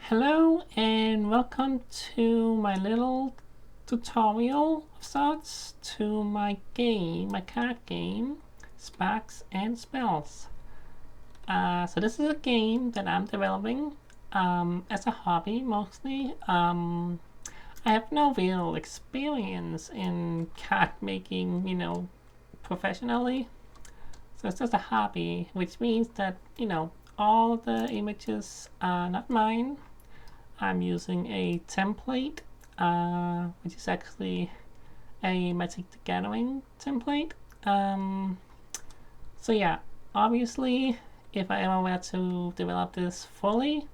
Hello and welcome to my little tutorial of sorts to my card game, Sparks and Spells. So this is a game that I'm developing as a hobby mostly. I have no real experience in card making, professionally. So it's just a hobby, which means that, all the images are not mine. I'm using a template, which is actually a Magic the Gathering template. So yeah, obviously, if I ever were to develop this fully,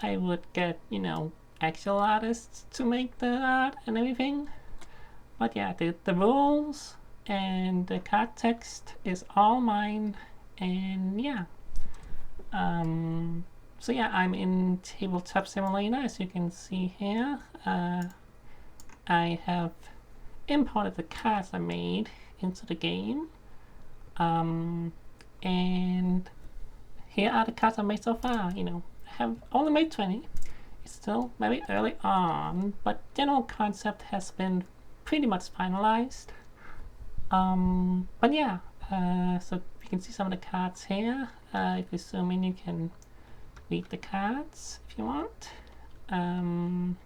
I would get, actual artists to make the art and everything. But yeah, the rules and the card text is all mine, and yeah. So yeah, I'm in Tabletop Simulator, as you can see here. I have imported the cards I made into the game. And here are the cards I made so far. I have only made 20. It's still very early on, but general concept has been pretty much finalized. But yeah, so you can see some of the cards here. If you zoom in, you can read the cards if you want. I'm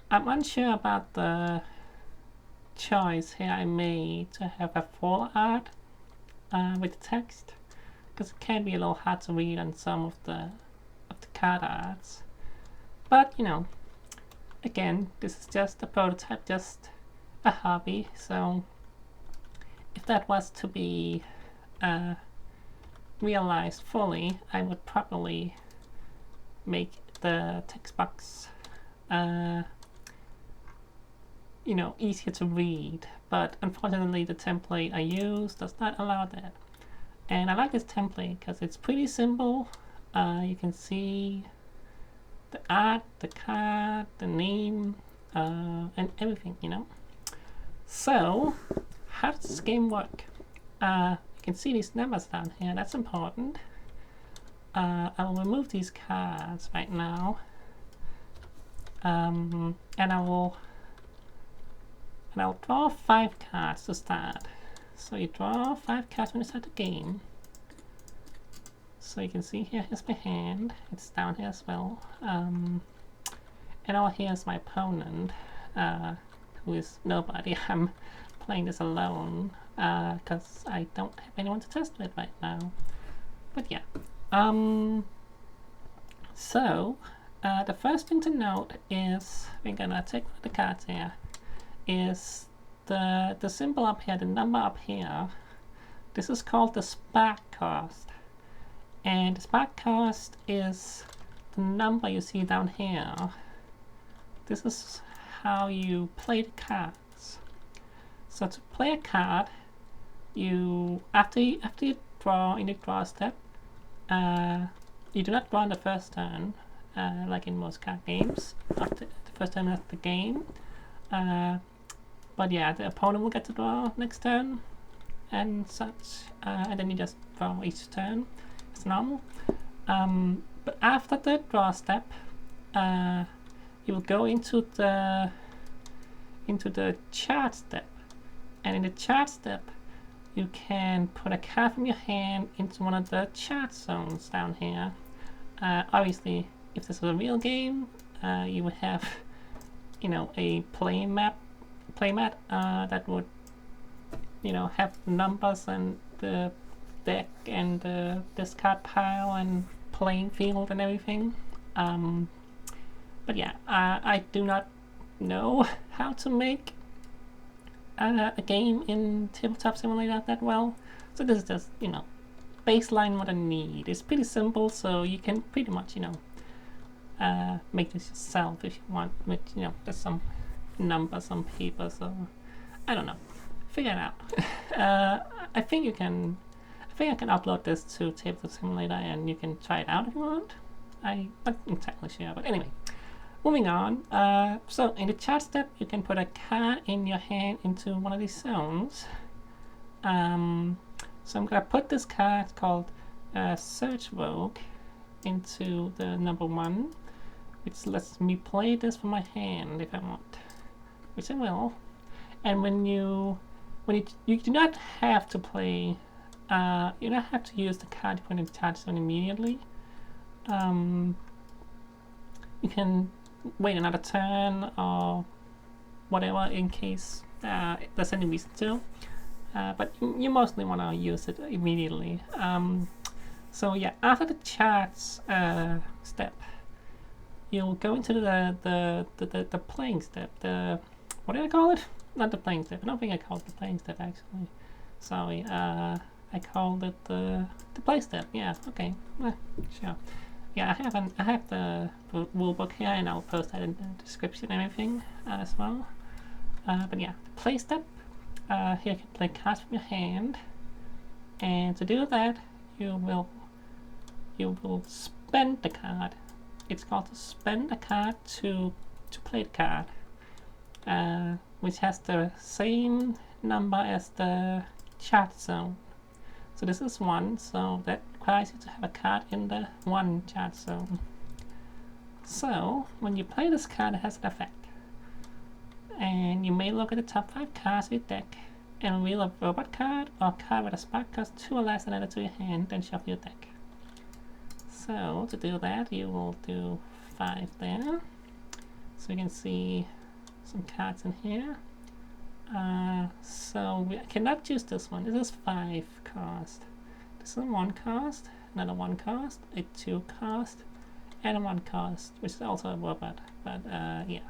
unsure about the choice here I made to have a full art with the text, because it can be a little hard to read on some of the card arts. But again, this is just a prototype, just a hobby. So if that was to be realized fully, I would probably make the text box easier to read, but unfortunately the template I use does not allow that. And I like this template because it's pretty simple. You can see the art, the card, the name, and everything, So how does this game work? You can see these numbers down here. That's important. I'll remove these cards right now, and I'll draw 5 cards to start. So you draw 5 cards when you start the game. So you can see here's my hand. It's down here as well. And over here is my opponent, who is nobody. I'm playing this alone because I don't have anyone to test with right now. But yeah. So the first thing to note is, we're gonna take one of the cards here, is the symbol up here, the number up here. This is called the spark cost. And the spark cost is the number you see down here. This is how you play the cards. So to play a card, after you draw in the draw step, you do not draw on the first turn, like in most card games. After the first turn of the game. But yeah, the opponent will get to draw next turn and such, and then you just draw each turn. It's normal. But after the draw step, you will go into the chart step, and in the chart step you can put a card from your hand into one of the chart zones down here. Obviously, if this was a real game, you would have a playmat that would have numbers and the deck and the discard pile and playing field and everything. But yeah, I do not know how to make a game in Tabletop Simulator that well, so this is just baseline what I need. It's pretty simple, so you can pretty much make this yourself if you want. With there's some numbers on paper, so I don't know, figure it out. I think I can upload this to Tabletop Simulator and you can try it out if you want. I'm not entirely sure, but anyway, moving on. So in the chart step, you can put a card in your hand into one of these zones. So I'm gonna put this card called Search Rogue into the number 1, which lets me play this from my hand if I want, which I will. And when you do not have to play, you don't have to use the card you put in the charge zone immediately. You can wait another turn or whatever in case there's any reason to, but you mostly want to use it immediately. So yeah, after the charge step, you'll go into the playing step. What did I call it? Not the playing step. I don't think I called it the playing step actually. Sorry. I called it the play step. Yeah. Okay. Sure. Yeah, I have the rule book here, and I'll post that in the description and everything as well. But yeah, the play step. Here you can play cards from your hand, and to do that, you will spend the card. It's called to spend the card to play the card, which has the same number as the charge zone. So this is 1, so that requires you to have a card in the 1 charge zone. So when you play this card, it has an effect. And you may look at the top 5 cards of your deck and reveal a robot card or a card with a spark cost 2 or less and add it to your hand, then shuffle your deck. So to do that, you will do 5 there. So you can see some cards in here. So I cannot choose this one. This is 5 cost. This is a 1 cost, another 1 cost, a 2 cost, and a 1 cost, which is also a robot. But yeah.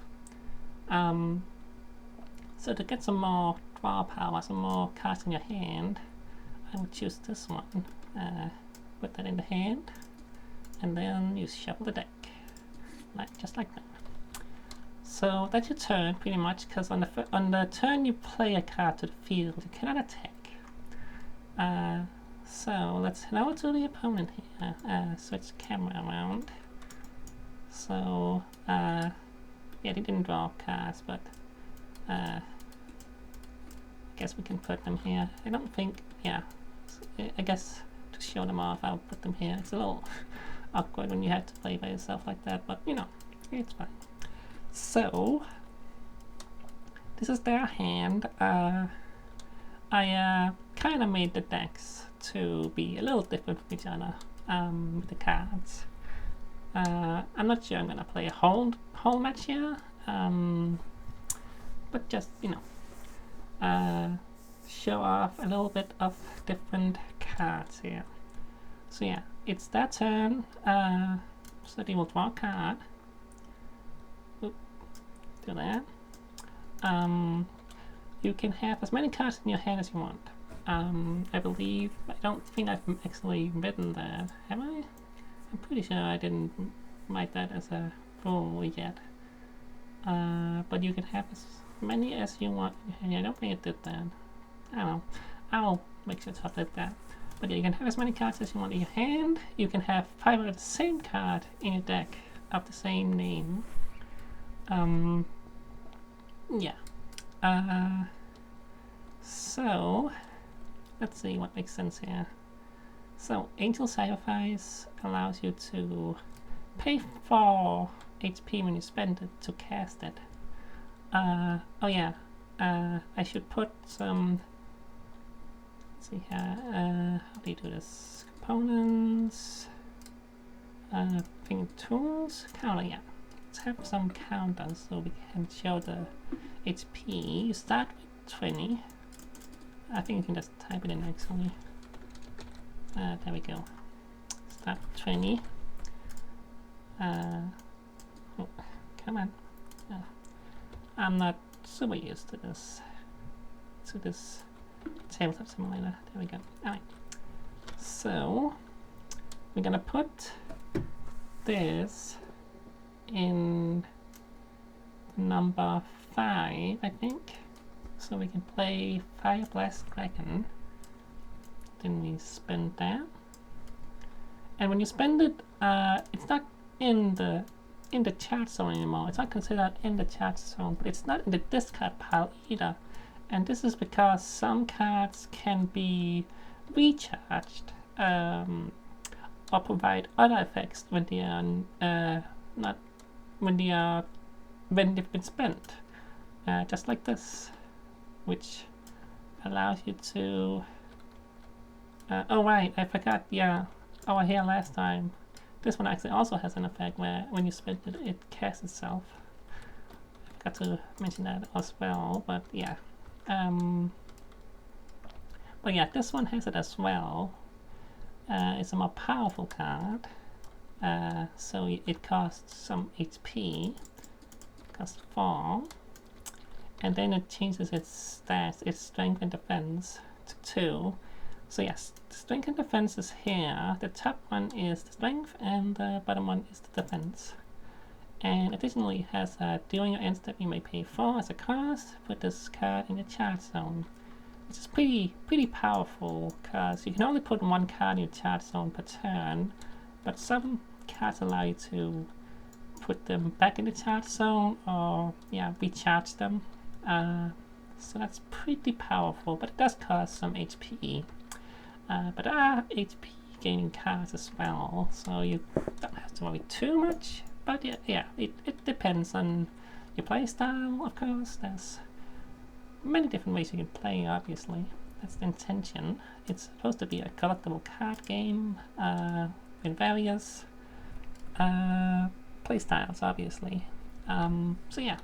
So to get some more draw power, some more cards in your hand, I would choose this one. Put that in the hand, and then you shuffle the deck, just like that. So that's your turn, pretty much, because on the turn you play a card to the field, you cannot attack. So let's head over to the opponent here. Switch the camera around. So yeah, they didn't draw cards, but I guess we can put them here. I don't think, yeah. I guess to show them off, I'll put them here. It's a little awkward when you have to play by yourself like that, but you know, it's fine. So this is their hand. I kind of made the decks to be a little different from each other with the cards. I'm not sure I'm gonna play a whole match here, but just, you know, show off a little bit of different cards here. So yeah, it's their turn. So they will draw a card. Oop, do that. You can have as many cards in your hand as you want. I believe, I don't think I've actually written that, have I? I'm pretty sure I didn't write that as a rule yet. But you can have as many as you want. I don't think it did that. I don't know. I'll make sure to update that. But yeah, you can have as many cards as you want in your hand. You can have 5 of the same card in your deck of the same name. Yeah. So let's see what makes sense here. So Angel Sacrifice allows you to pay 4 HP when you spend it to cast it. Oh yeah, I should put some, let's see here, how do you do this? Components, thing tools, counter, yeah. Let's have some counters so we can show the HP. You start with 20. I think you can just type it in actually. There we go. Start with 20. Oh, come on. I'm not super used to this. Tabletop Simulator. There we go. Alright. So we're gonna put this in number 5, I think. So we can play Fire Blast Dragon. Then we spend that. And when you spend it, it's not in the charge zone anymore. It's not considered in the charge zone, but it's not in the discard pile either. And this is because some cards can be recharged or provide other effects when they are not when they've been spent, just like this, which allows you to. Oh right, I forgot. Yeah, over here last time. This one actually also has an effect where when you spend it, it casts itself. I forgot to mention that as well, but yeah. But yeah, this one has it as well. It's a more powerful card, so it costs some HP, costs 4, and then it changes its stats, its strength and defense to 2. So yes, the strength and defense is here. The top one is the strength, and the bottom one is the defense. And additionally, it has during your end step, you may pay 4 as a cost. Put this card in the charge zone, which is pretty powerful, because you can only put 1 card in your charge zone per turn, but some cards allow you to put them back in the charge zone or recharge them. So that's pretty powerful, but it does cost some HP. But there are HP gaining cards as well, so you don't have to worry too much. But yeah, it depends on your playstyle, of course. There's many different ways you can play, obviously. That's the intention. It's supposed to be a collectible card game with various playstyles, obviously. So yeah.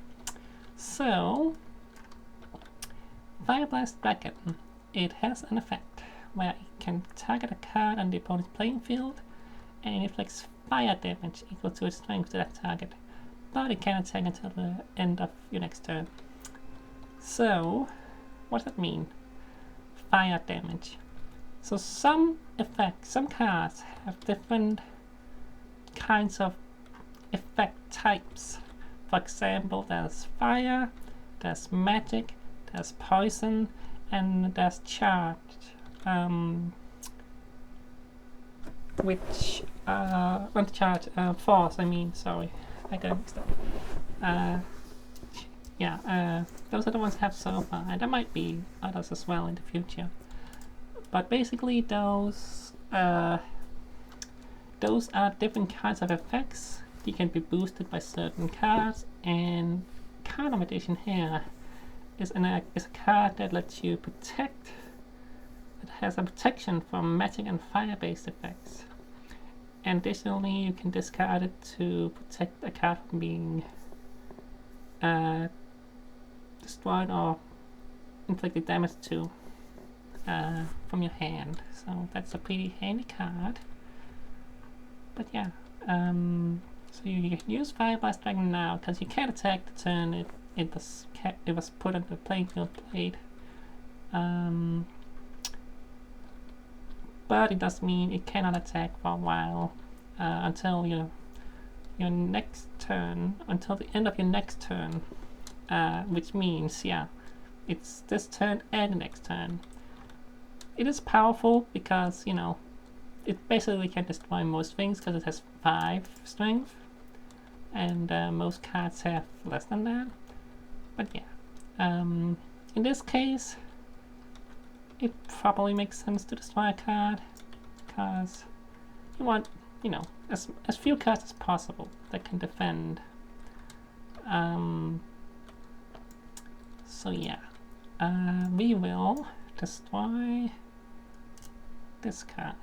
So, Fire Blast Dragon. It has an effect where it can target a card on the opponent's playing field and inflicts fire damage equal to its strength to that target, but it can attack until the end of your next turn. So, what does that mean? Fire damage. So some effects, some cards have different kinds of effect types. For example, there's fire, there's magic, there's poison, and there's charged. Not charge, force, I mean, sorry, I got mixed up. Those are the ones I have so far, and there might be others as well in the future. But basically those are different kinds of effects. They can be boosted by certain cards, and Card Edition here is a card that lets you protect. It has a protection from magic and fire-based effects. And additionally, you can discard it to protect a card from being destroyed or inflicted damage to from your hand. So that's a pretty handy card. But yeah, so you can use Fire Blast Dragon now because you can't attack the turn it was put on the playing field played. But it does mean it cannot attack for a while until your next turn, until the end of your next turn, which means it's this turn and the next turn. It is powerful because it basically can destroy most things because it has 5 strength, and most cards have less than that. But yeah, in this case, it probably makes sense to destroy a card because you want, as few cards as possible that can defend. So yeah, we will destroy this card.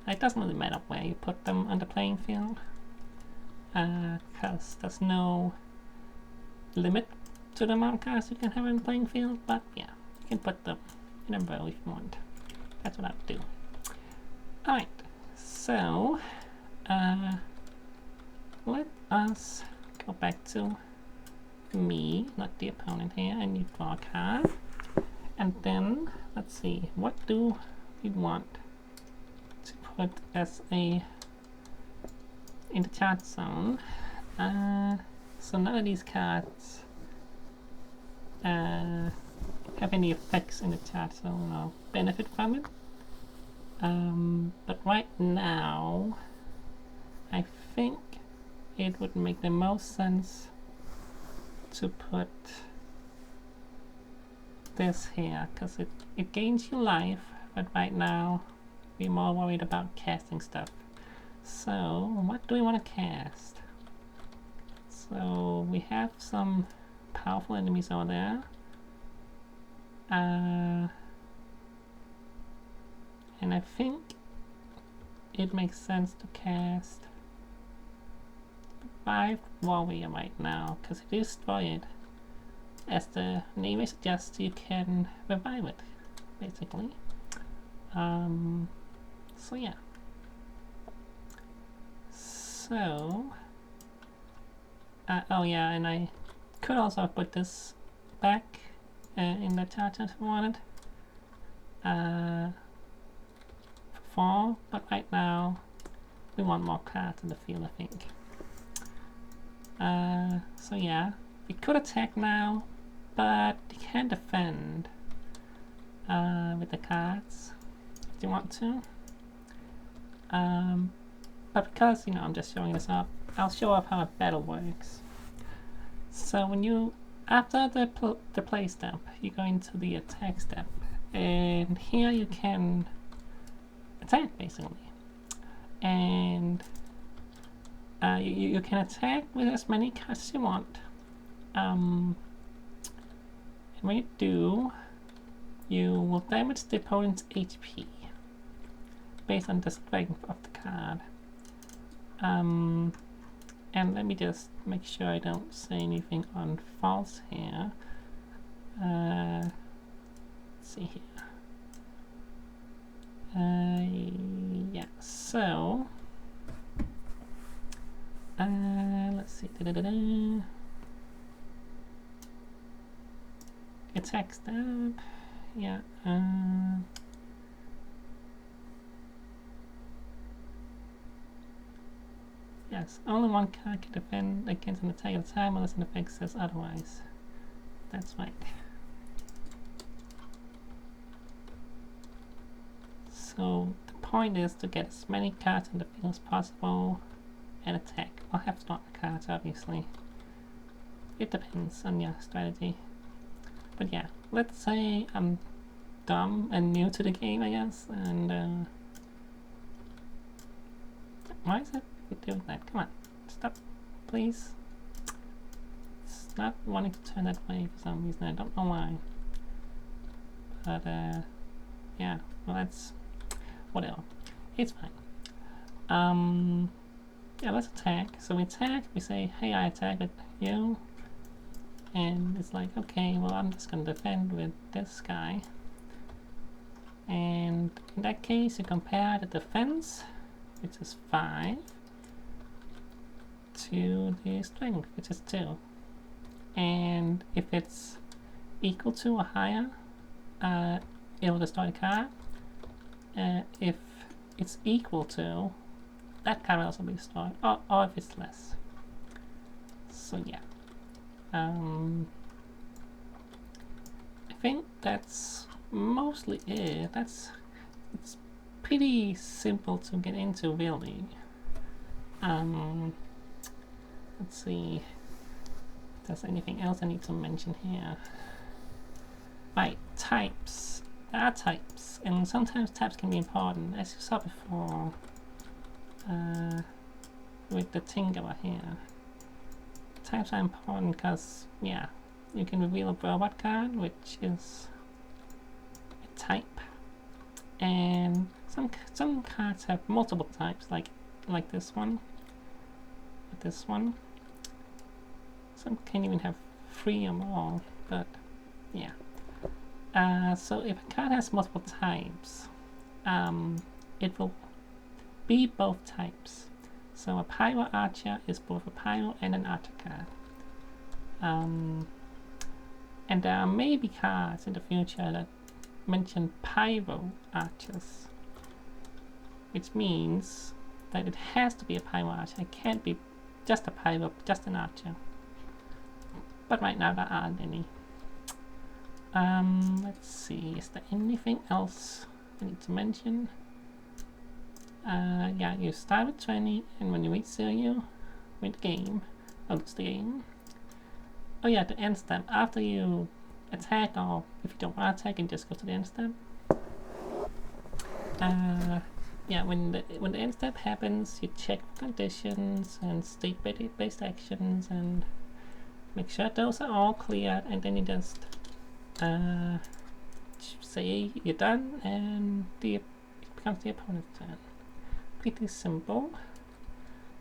It doesn't really matter where you put them on the playing field, because there's no limit to the amount of cards you can have in the playing field, but yeah, you can put them in a row if you want. That's what I would do. Alright, so let us go back to me, not the opponent here, and you draw a card. And then, let's see, what do we want to put as in the charge zone? So none of these cards have any effects in the charge zone or benefit from it. But right now, I think it would make the most sense to put this here, because it gains you life, but right now be more worried about casting stuff. So, what do we want to cast? So, we have some powerful enemies over there. And I think it makes sense to cast Revived Warrior right now, because if you destroy it, as the name suggests, you can revive it, basically. So yeah. So, oh yeah, and I could also put this back in the chart if I wanted. For 4, but right now we want more cards in the field, I think. So yeah, we could attack now, but you can defend with the cards if you want to. But because, you know, I'm just showing this up, I'll show up how a battle works. So when you, after the play step, you go into the attack step, and here you can attack basically. And you can attack with as many cards as you want. And when you do, you will damage the opponent's HP based on the strength of the card. And let me just make sure I don't say anything on false here. Let's see here. Yeah, so let's see. Attack stab. Yeah. Yes, only one card can defend against an attack at a time unless an effect says otherwise. That's right. So the point is to get as many cards in the field as possible and attack. I'll have stronger cards, obviously. It depends on your strategy. But yeah, let's say I'm dumb and new to the game, I guess, and why is it doing that? Come on, stop, please. It's not wanting to turn that way for some reason, I don't know why. But yeah, well that's whatever. It's fine. Yeah, let's attack. So we attack, we say, hey, I attack at you. And it's like, okay, well, I'm just gonna defend with this guy. And in that case, you compare the defense, which is 5, to the strength, which is 2. And if it's equal to or higher, it will destroy the card. If it's equal to, that card will also be destroyed, or if it's less. So yeah. I think that's mostly it. It's pretty simple to get into, really. Let's see if there's anything else I need to mention here. Right, types. There are types, and sometimes types can be important, as you saw before with the Tinkerer here. Types are important because, yeah, you can reveal a robot card, which is a type, and some cards have multiple types, like this one, with this one. Some can even have 3 or more, but yeah. So if a card has multiple types, it will be both types. So a Pyro Archer is both a Pyro and an Archer card. And there are maybe cards in the future that mention Pyro Archers, which means that it has to be a Pyro Archer. It can't be just a Pyro, just an Archer. But right now there aren't any. Let's see, is there anything else I need to mention? Yeah, you start with 20, and when you reach 0, you win the game. Oh, lose the game. Oh yeah, the end step. After you attack, or if you don't want to attack, you just go to the end step. yeah, when the end step happens, you check conditions and state-based actions and make sure those are all cleared, and then you just say you're done, and it becomes the opponent's turn. Pretty simple.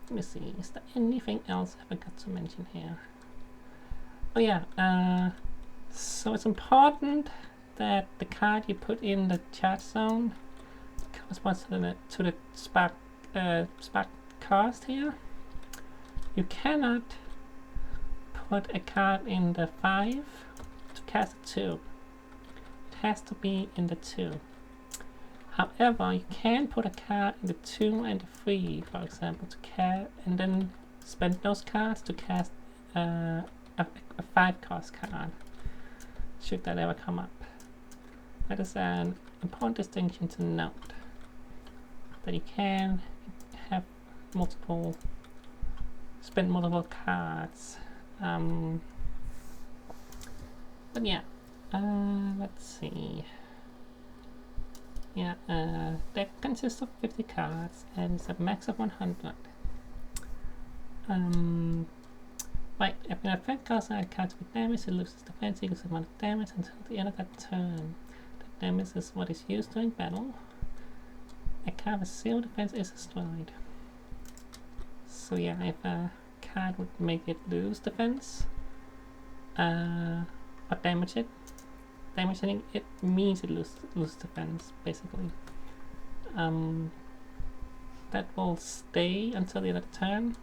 Let me see, is there anything else I forgot to mention here? Oh yeah, so it's important that the card you put in the charge zone corresponds to the spark cost here. You cannot put a card in the 5 to cast a 2. It has to be in the 2. However, you can put a card in the 2 and the 3, for example, to cast, and then spend those cards to cast a 5 cost card, should that ever come up. That is an important distinction to note, that you can have spend multiple cards. But yeah, let's see. Yeah, deck consists of 50 cards and it's a max of 100. Right, if an effect causes a card to be damaged, it loses defense equals the amount of damage until the end of that turn. The damage is what is used during battle. A card with 0 defense is destroyed. So yeah, if a card would make it lose defense, or damaging it means it loses defense, basically. That will stay until the end of the turn.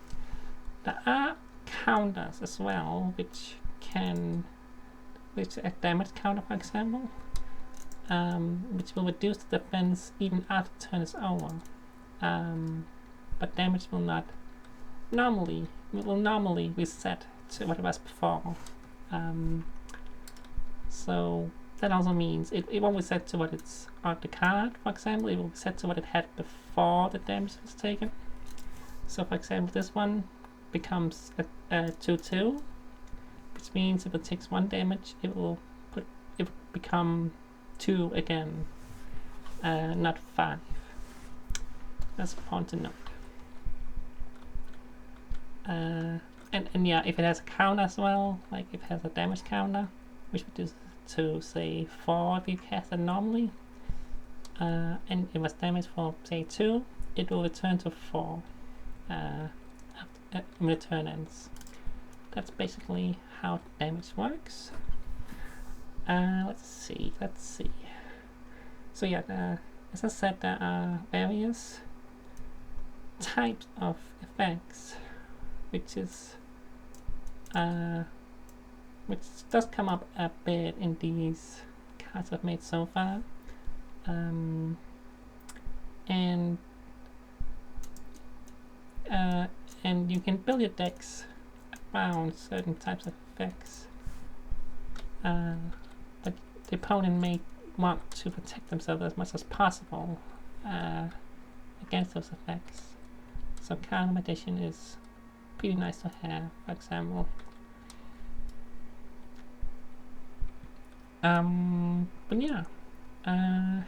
There are counters as well, which a damage counter, for example, which will reduce the defense even after the turn is over. But damage will not normally reset to what it was before. So that also means it won't reset to what it's on the card, for example. It will reset to what it had before the damage was taken. So for example, this one becomes a 2/2, which means if it takes 1 damage, it will become 2 again, not 5. That's important to note. And yeah, if it has a counter as well, like if it has a damage counter, which reduces to say 4 if you cast it normally, and it was damaged for say 2, it will return to 4 when the turn ends. That's basically how damage works. Let's see. So yeah, as I said, there are various types of effects, which does come up a bit in these cards I've made so far, and you can build your decks around certain types of effects, but the opponent may want to protect themselves as much as possible against those effects. So counter magician is pretty nice to have, for example. But yeah, I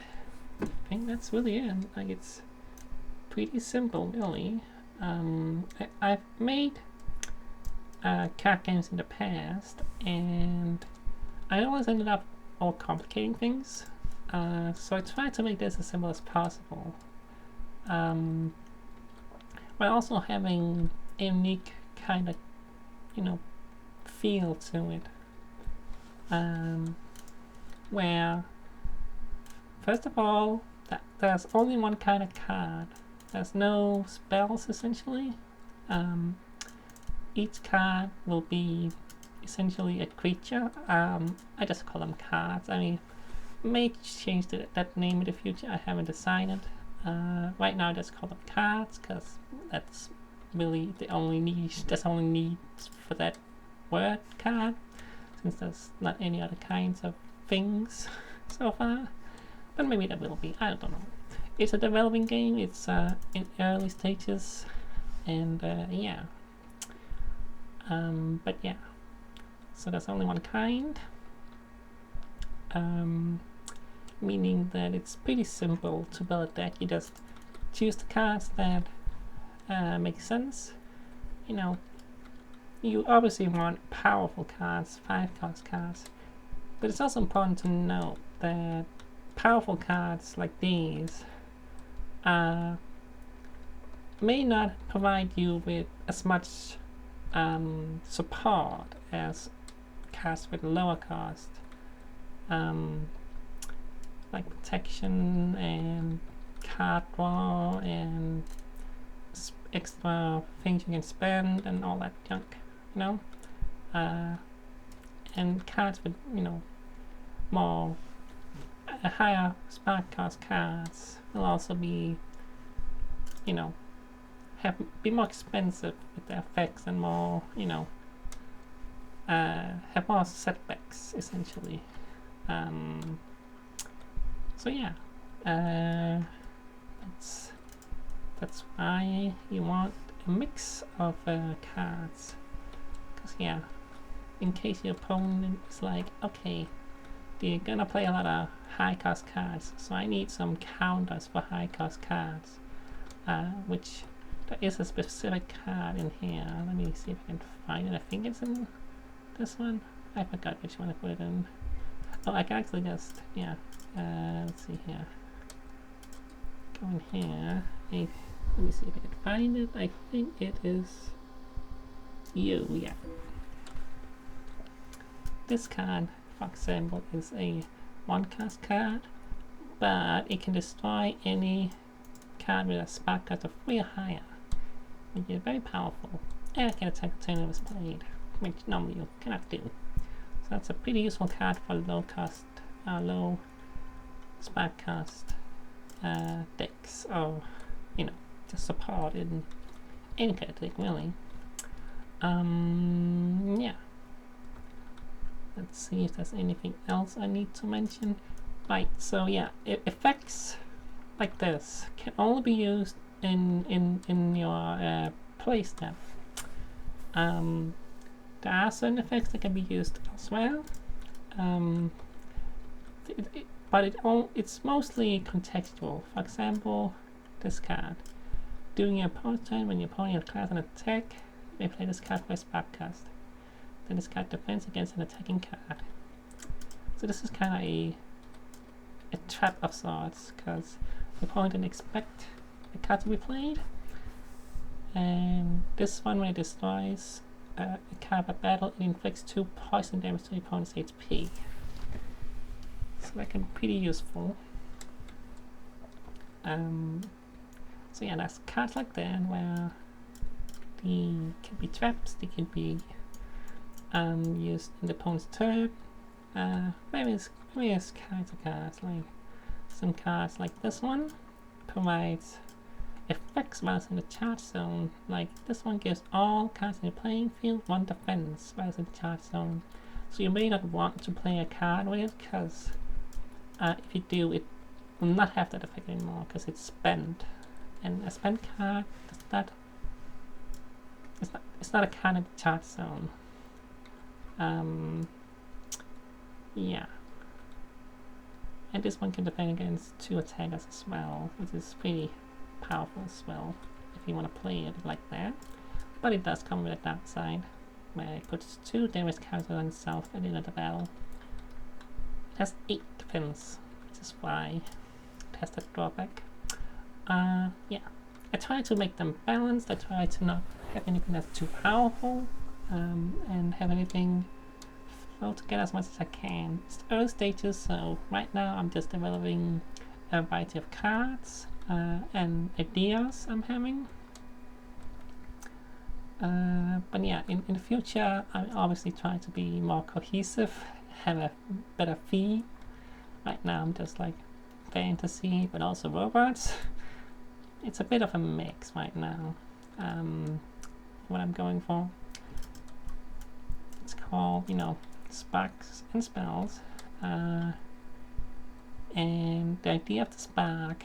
think that's really it. Like, it's pretty simple, really. I've made card games in the past, and I always ended up all complicating things. So I tried to make this as simple as possible, while also having a unique kind of, feel to it. Where, first of all, there's only one kind of card. There's no spells, essentially. Each card will be essentially a creature. I just call them cards. I mean, may change that name in the future. I haven't decided. Right now, I just call them cards because that's really the only niche. There's only need for that word, card, since there's not any other kinds of things so far. But maybe there will be. I don't know. It's a developing game. It's in early stages, and yeah. But yeah. So there's only one kind, meaning that it's pretty simple to build a deck. You just choose the cards that make sense. You know, you obviously want powerful cards, 5-cost cards, but it's also important to note that powerful cards like these may not provide you with as much support as cards with lower cost, like protection and card draw and extra things you can spend and all that junk, you know. And cards with, you know, more higher spark cost cards will also be, you know, be more expensive with the effects and more, you know, have more setbacks essentially. So yeah, that's why you want a mix of cards. Cause yeah, in case your opponent is like, okay, they're gonna play a lot of high cost cards, so I need some counters for high cost cards, which there is a specific card in here. Let me see if I can find it. I think it's in this one. I forgot which one I put it in. Oh, I can actually just, yeah, let's see here. Go in here. Let me see if I can find it. I think it is you, yeah. This card, for example, is a 1-cost card, but it can destroy any card with a spark cost of 3 or higher, which is very powerful, and it can attack the turn it was played, which normally you cannot do. So that's a pretty useful card for low spark cost decks, or, you know, just support in any kind of deck, really. Yeah. Let's see if there's anything else I need to mention. Right, so yeah, effects like this can only be used in your play step. There are certain effects that can be used elsewhere, but it's mostly contextual. For example, this card. During your opponent's turn, when your opponent declares an attack, you may play this card for a spark cast. Then this card defends against an attacking card. So this is kind of a trap of sorts, because the opponent didn't expect the card to be played. And this one, when it destroys a card by battle, it inflicts 2 poison damage to the opponent's HP. So that can be pretty useful. So yeah, there's cards like that where they can be traps, they can be used in the opponent's turn. Various kinds of cards, like some cards like this one provides effects whilst in the charge zone. Like this one gives all cards in the playing field 1 defense whilst in the charge zone. So you may not want to play a card with it, because if you do, it will not have that effect anymore because it's spent. And a spent card does not. It's not a card in the charge zone. Yeah. And this one can defend against 2 attackers as well, which is pretty powerful as well if you want to play it like that. But it does come with a downside, where it puts 2 damage counters on itself at the end of the battle. It has 8 defense, which is why it has that drawback. Yeah. I try to make them balanced. I try to not have anything that's too powerful, and have anything flow together as much as I can. It's the early stages, so right now I'm just developing a variety of cards and ideas I'm having. But yeah, in the future I obviously try to be more cohesive, have a better theme. Right now I'm just like fantasy but also robots. It's a bit of a mix right now, what I'm going for. It's called, you know, Sparks and Spells, and the idea of the spark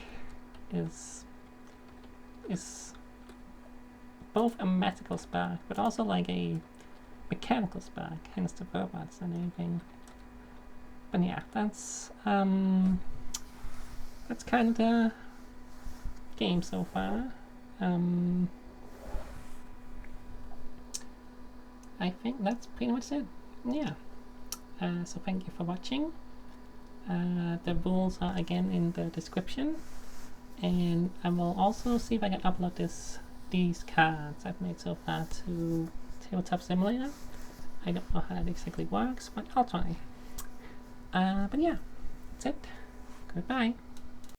is both a magical spark but also like a mechanical spark, hence the robots and everything. But yeah, that's kind of game so far. I think that's pretty much it. Yeah. So thank you for watching. The rules are again in the description, and I will also see if I can upload these cards I've made so far to Tabletop Simulator. I don't know how it exactly works, but I'll try. But yeah, that's it. Goodbye.